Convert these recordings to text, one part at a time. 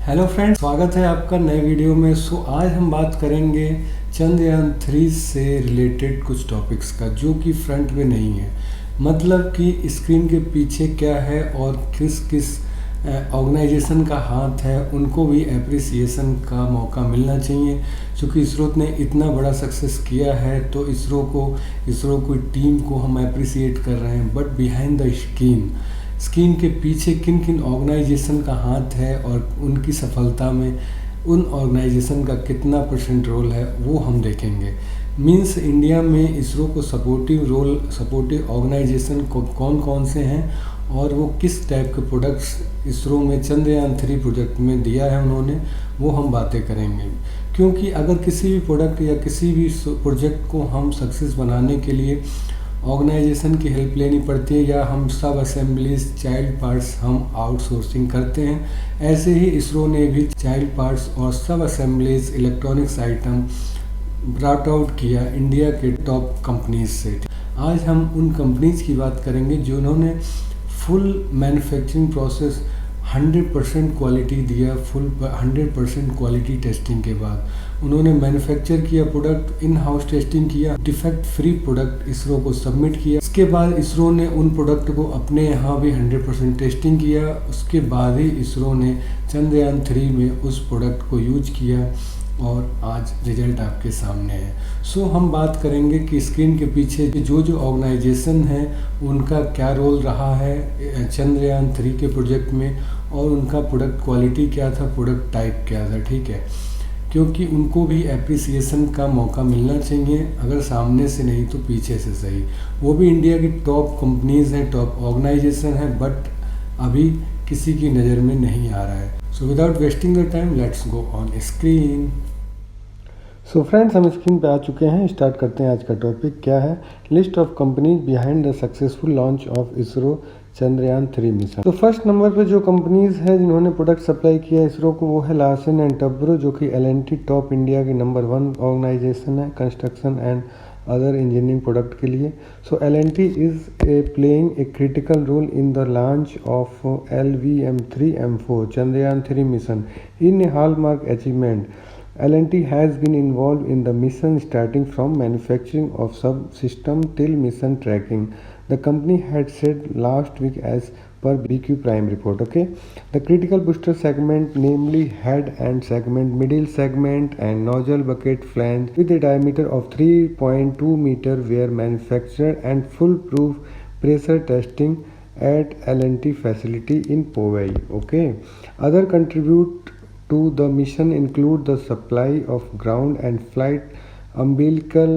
Hello friends, स्वागत है आपका नए वीडियो में। आज हम बात करेंगे चंद्रयान 3 से रिलेटेड कुछ टॉपिक्स का, जो कि फ्रंट में नहीं है। मतलब कि स्क्रीन के पीछे क्या है और किस किस ऑर्गेनाइजेशन का हाथ है, उनको भी एप्रिसिएशन का मौका मिलना चाहिए। क्योंकि इसरो ने इतना बड़ा सक्सेस किया है, तो इसरो की टीम को हम एप्रिसिएट कर रहे हैं। बट बिहाइंड द स्क्रीन के पीछे किन किन ऑर्गेनाइजेशन का हाथ है और उनकी सफलता में उन ऑर्गेनाइजेशन का कितना % रोल है, वो हम देखेंगे। मीन्स इंडिया में इसरो को सपोर्टिव ऑर्गेनाइजेशन को कौन कौन से हैं और वो किस टाइप के प्रोडक्ट्स इसरो में चंद्रयान 3 प्रोजेक्ट में दिया है उन्होंने, वो हम बातें करेंगे। क्योंकि अगर किसी भी प्रोडक्ट या किसी भी प्रोजेक्ट को हम सक्सेस बनाने के लिए ऑर्गेनाइजेशन की हेल्प लेनी पड़ती है, या हम सब असेंबलीज चाइल्ड पार्ट्स हम आउटसोर्सिंग करते हैं, ऐसे ही इसरो ने भी चाइल्ड पार्ट्स और सब assemblies electronics item brought out किया इंडिया के टॉप कंपनीज से। आज हम उन कंपनीज की बात करेंगे जिन्होंने फुल मैन्युफैक्चरिंग प्रोसेस 100% क्वालिटी दिया। 100% क्वालिटी टेस्टिंग के बाद उन्होंने मैन्युफैक्चर किया प्रोडक्ट, इन हाउस टेस्टिंग किया, डिफेक्ट फ्री प्रोडक्ट इसरो को सबमिट किया। इसके बाद इसरो ने उन प्रोडक्ट को अपने यहाँ भी 100% टेस्टिंग किया। उसके बाद ही इसरो ने चंद्रयान 3 में उस प्रोडक्ट को यूज किया और आज रिजल्ट आपके सामने है। हम बात करेंगे कि स्क्रीन के पीछे जो ऑर्गेनाइजेशन है उनका क्या रोल रहा है चंद्रयान 3 के प्रोजेक्ट में, और उनका प्रोडक्ट क्वालिटी क्या था, प्रोडक्ट टाइप क्या था। ठीक है, क्योंकि उनको भी एप्रिसिएशन का मौका मिलना चाहिए, अगर सामने से नहीं तो पीछे से सही। वो भी इंडिया की टॉप कंपनीज हैं, टॉप ऑर्गेनाइजेशन है, बट अभी किसी की नज़र में नहीं आ रहा है। So without wasting the time, let's go on screen. So friends, हम स्क्रीन पे आ चुके हैं। स्टार्ट करते हैं। आज का टॉपिक क्या है? List of companies behind the successful launch of ISRO Chandrayaan 3 mission. तो फर्स्ट नंबर पे जो कंपनीज है जिन्होंने प्रोडक्ट सप्लाई किया इसरो को, वो है लार्सन एंड टब्रो, जो कि L&T टॉप इंडिया की नंबर 1 ऑर्गेनाइजेशन है construction and other engineering product के लिए। So L&T is playing a critical role in the launch of LVM-3M4 Chandrayaan 3 mission in a hallmark achievement. L&T has been involved in the mission starting from manufacturing of subsystem till mission tracking, the company had said last week as per BQ Prime report. Okay, the critical booster segment, namely head and segment, middle segment and nozzle bucket flange with a diameter of 3.2 meter, were manufactured and foolproof pressure testing at L&T facility in Powai. Okay, other contribute to the mission include the supply of ground and flight umbilical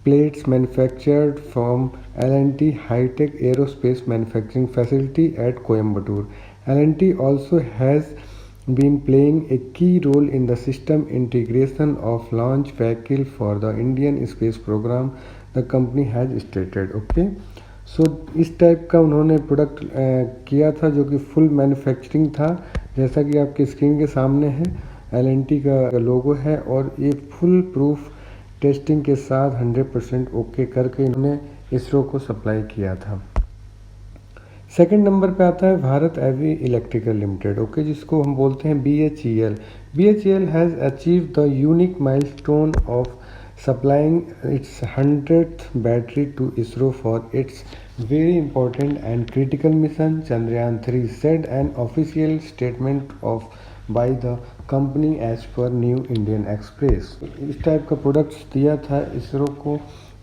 plates manufactured from L&T High-Tech Aerospace Manufacturing Facility at Coimbatore. L&T also has been playing a key role in the system integration of launch vehicle for the Indian space program, the company has stated. Okay, इस type का उन्होंने product किया था जो कि full manufacturing था, जैसा कि आपके स्क्रीन के सामने है। L&T का लोगो है और ये फुल प्रूफ टेस्टिंग के साथ 100% ओके करके इन्होंने इसरो को सप्लाई किया था। सेकंड नंबर पे आता है भारत एवी इलेक्ट्रिकल लिमिटेड, ओके, जिसको हम बोलते हैं BHEL। BHEL has achieve the unique milestone of supplying its 100th battery to ISRO for its very important and critical mission Chandrayaan 3, said an official statement of by the company as per New Indian Express. इस type का products दिया था इसरो को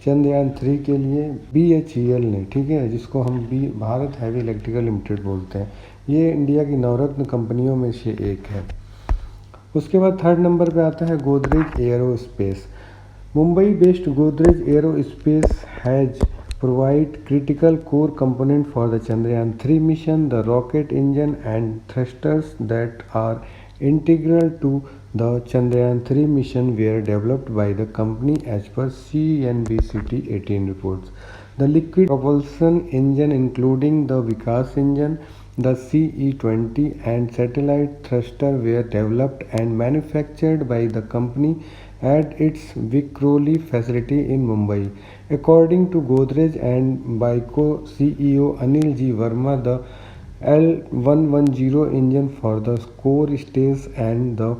चंद्रयान 3 के लिए BHEL ने, ठीक है, जिसको हम भारत हैवी इलेक्ट्रिकल लिमिटेड बोलते हैं। ये इंडिया की नवरत्न कंपनियों में से एक है। उसके बाद थर्ड नंबर पे आता है Godrej aerospace. Mumbai-based Godrej Aerospace has provided critical core component for the Chandrayaan 3 mission. The rocket engine and thrusters that are integral to the Chandrayaan 3 mission were developed by the company as per CNBC 18 reports. The liquid propulsion engine, including the Vikas engine, the CE-20 and satellite thruster, were developed and manufactured by the company at its Vikhroli facility in Mumbai. According to Godrej and BICO CEO Anil G. Verma, the L110 engine for the core stage and the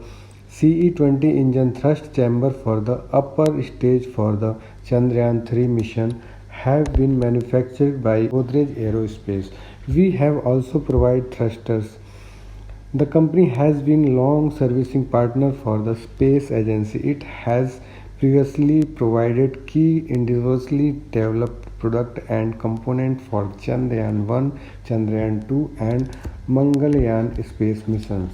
CE-20 engine thrust chamber for the upper stage for the Chandrayaan-3 mission have been manufactured by Godrej Aerospace. We have also provided thrusters. The company has been long servicing partner for the space agency. It has previously provided key individually developed product and component for Chandrayaan-1, Chandrayaan-2 and Mangalyaan space missions.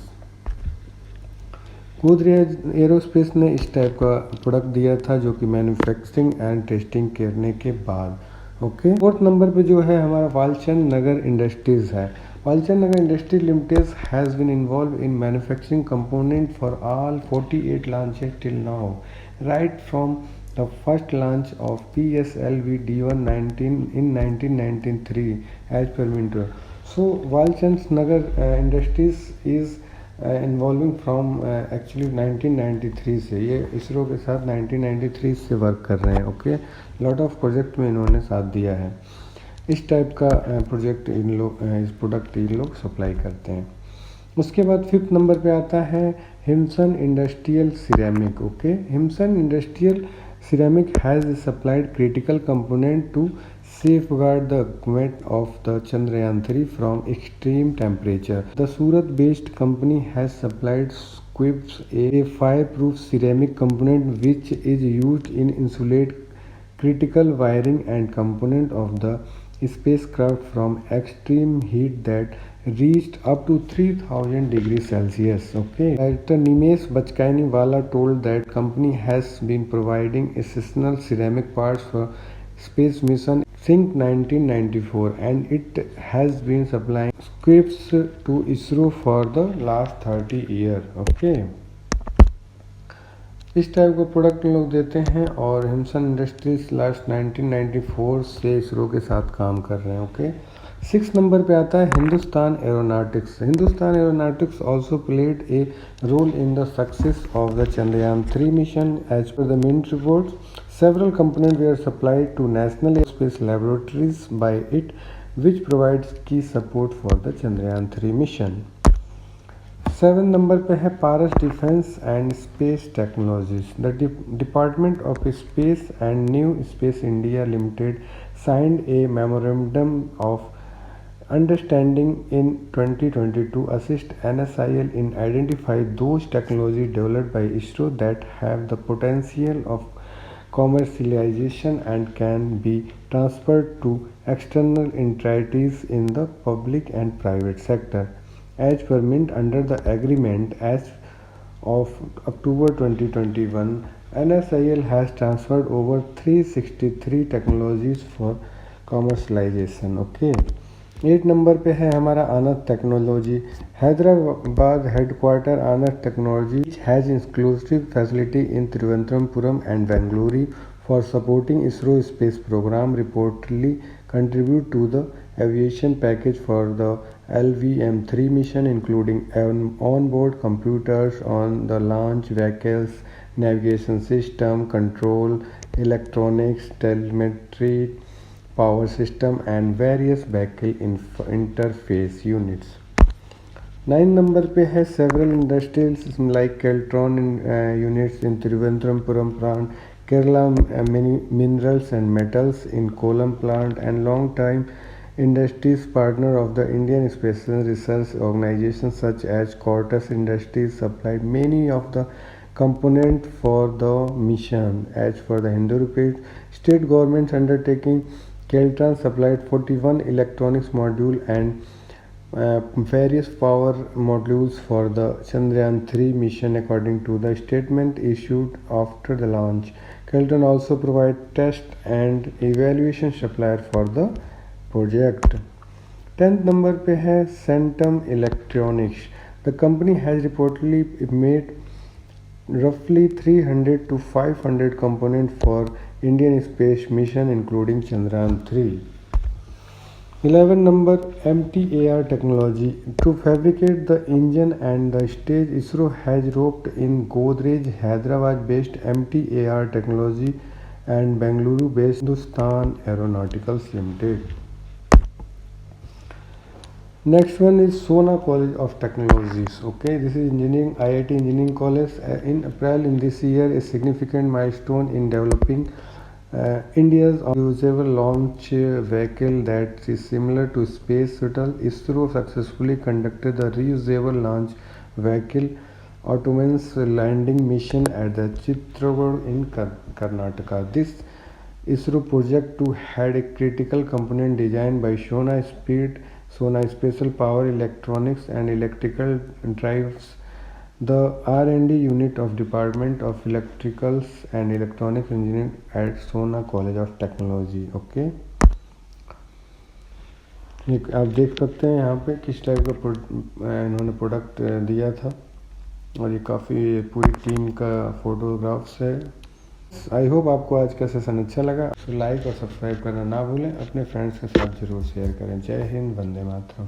Godrej aerospace ने इस type का product दिया था जो कि manufacturing and testing करने के बाद। ओके, फोर्थ नंबर पे जो है हमारा वालचंद नगर इंडस्ट्रीज़ है। Walchand Nagar industry limited has been involve in manufacturing component for all 48 launches till now, right from the first launch of PSLV D119 in 1993 as per minutes. So Walchand Nagar industries is involving from actually 1993 से, ये इसरो के साथ 1993 से work कर रहे हैं। Okay, lot of project में इन्होंने साथ दिया है। इस टाइप का प्रोजेक्ट इन लोग इस प्रोडक्ट इन लोग सप्लाई करते हैं। उसके बाद फिफ्थ नंबर पे आता है Himson industrial ceramic. Okay, Himson industrial ceramic has supplied critical component to safeguard the equipment of the Chandrayaan-3 from extreme temperature. The Surat-based company has supplied Squibs, a fireproof ceramic component which is used in insulate critical wiring and component of the spacecraft from extreme heat that reached up to 3000 degrees Celsius. Okay, Director Nimesh Bachkainiwala told that company has been providing essential ceramic parts for space mission since 1994 and it has been supplying scripts to ISRO for the last 30 years. Okay, इस type का product लोग देते हैं और हिमसन industries last 1994 से इसरो के साथ काम कर रहे हैं। ओके, सिक्स नंबर पे आता है Hindustan Aeronautics. Hindustan Aeronautics also played a role in the success of the Chandrayaan-3 mission as per the Mint reports. Several components were supplied to National Aerospace Laboratories by it, which provides key support for the Chandrayaan-3 mission. 7 number पे है Paras defence and space technologies. The department of space and new space India limited signed a memorandum of understanding in 2020 to assist NSIL in identifying those technologies developed by ISRO that have the potential of commercialization and can be transferred to external entities in the public and private sector. As per Mint, under the agreement as of October 2021, NSIL has transferred over 363 technologies for commercialization. Okay, 8 number पे है हमारा Anand technology. Hyderabad headquarter Anand technology has exclusive facility in Thiruvananthapuram and Bengaluru for supporting ISRO space program, reportedly contribute to the aviation package for the LVM-3 mission, including on-board computers on the launch vehicles, navigation system, control, electronics, telemetry, power system and various vehicle interface units. 9 number पे है several industries like Keltron units in Thiruvananthapuram plant, Kerala Minerals and Metals in Kollam plant and long-time industries partner of the Indian Space Research Organization such as Cortus Industries supplied many of the components for the mission. As for the Hindu report, state government's undertaking, Keltron supplied 41 electronics module and various power modules for the Chandrayaan-3 mission according to the statement issued after the launch. Keltron also provide test and evaluation supplier for the project. 10th number पे है Centum Electronics. The company has reportedly made roughly 300 to 500 components for Indian space mission including Chandrayaan-3. 11 number MTAR technology. To fabricate the engine and the stage, ISRO has roped in Godrej Hyderabad based MTAR technology and Bengaluru based Hindustan Aeronautics Limited. Next one is Sona College of Technologies. Okay, this is engineering IIT Engineering College. In April in this year, a significant milestone in developing India's reusable launch vehicle that is similar to space shuttle. ISRO successfully conducted the reusable launch vehicle autonomous landing mission at the Chitragood in Karnataka. This ISRO project to had a critical component designed by Sona Special Power Electronics and Electrical Drives, the R&D unit of Department of Electricals and Electronics Engineering at Sona College of Technology. Okay, आप देख सकते हैं यहाँ पे किस type का इन्होंने product दिया था, और ये काफ़ी पूरी टीम का फोटोग्राफ्स है। आई होप आपको आज का सेशन अच्छा लगा। तो लाइक और सब्सक्राइब करना ना भूलें, अपने फ्रेंड्स के साथ ज़रूर शेयर करें। जय हिंद, वंदे मातरम।